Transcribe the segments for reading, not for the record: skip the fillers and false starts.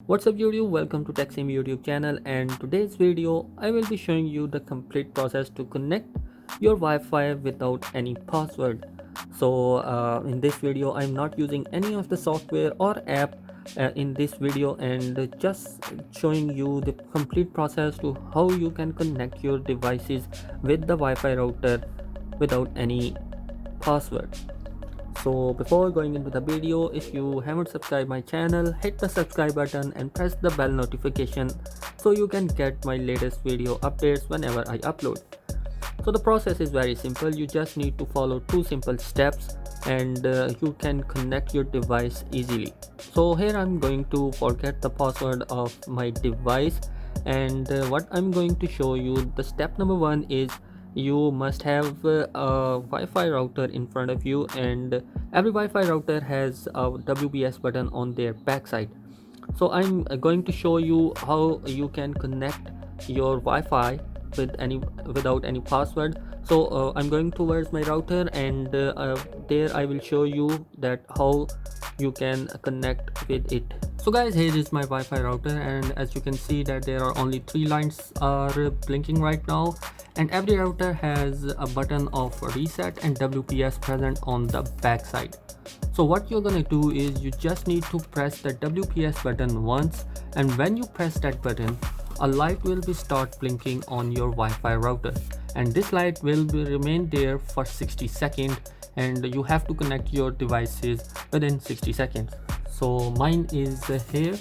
What's up YouTube, welcome to TechSim YouTube channel, and today's video I will be showing you the complete process to connect your Wi-Fi without any password. In this video I'm not using any of the software or app in this video, and just showing you the complete process to how you can connect your devices with the Wi-Fi router without any password. So before going into the video, if you haven't subscribed my channel, hit the subscribe button and press the bell notification so you can get my latest video updates whenever I upload. So the process is very simple. You just need to follow two simple steps, and you can connect your device easily. So here I'm going to forget the password of my device, and what I'm going to show you, the step number one is you must have a Wi-Fi router in front of you, and every Wi-Fi router has a WPS button on their backside. So I'm going to show you how you can connect your Wi-Fi without any password. So I'm going towards my router, and there I will show you that how you can connect with it. So guys, here is my Wi-Fi router, and as you can see that there are only three lines are blinking right now, and every router has a button of reset and WPS present on the back side. So what you're gonna do is you just need to press the WPS button once, and when you press that button, a light will be start blinking on your Wi-Fi router, and this light will remain there for 60 seconds, and you have to connect your devices within 60 seconds. So mine is here,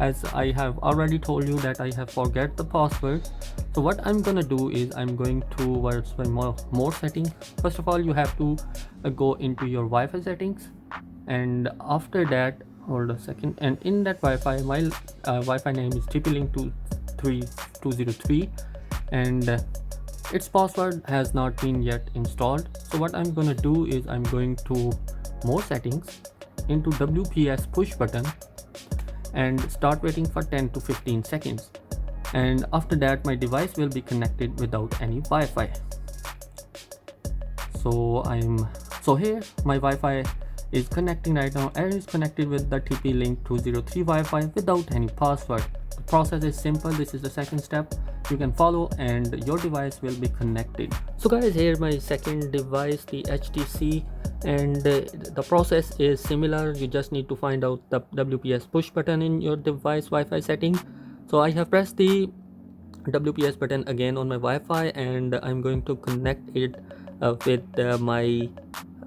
as I have already told you that I have forget the password. So what I'm gonna do is I'm going towards my more settings. First of all, you have to go into your Wi-Fi settings, and after that, hold a second, and in that Wi-Fi, my Wi-Fi name is TP-Link 23203, and its password has not been yet installed. So what I'm gonna do is I'm going to more settings, into WPS push button, and start waiting for 10 to 15 seconds, and after that my device will be connected without any Wi-Fi. So here my Wi-Fi is connecting right now, and is connected with the TP-Link 203 Wi-Fi without any password. The process is simple. This is the second step you can follow, and your device will be connected. So guys, here my second device, the HTC, and the process is similar. You just need to find out the WPS push button in your device Wi-Fi setting. So I have pressed the WPS button again on my Wi-Fi, and I'm going to connect it with my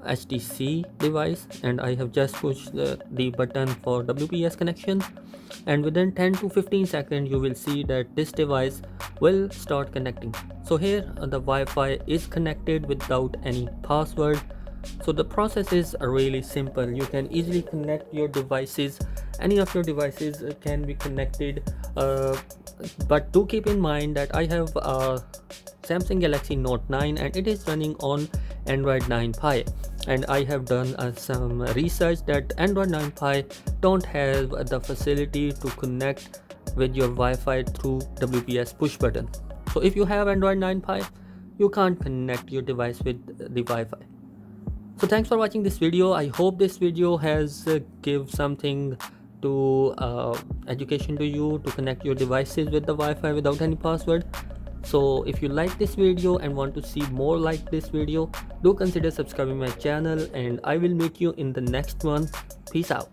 HTC device, and I have just pushed the button for WPS connection, and within 10 to 15 seconds you will see that this device will start connecting. So here the Wi-Fi is connected without any password. So the process is really simple. You can easily connect your devices. Any of your devices can be connected, but do keep in mind that I have a Samsung Galaxy Note 9, and it is running on Android 9 Pie, and I have done some research that Android 9 Pie don't have the facility to connect with your Wi-Fi through WPS push button. So if you have Android 9 Pie, you can't connect your device with the Wi-Fi. So thanks for watching this video. I hope this video has give something to education to you to connect your devices with the Wi-Fi without any password. So if you like this video and want to see more like this video, do consider subscribing my channel, and I will meet you in the next one. Peace out.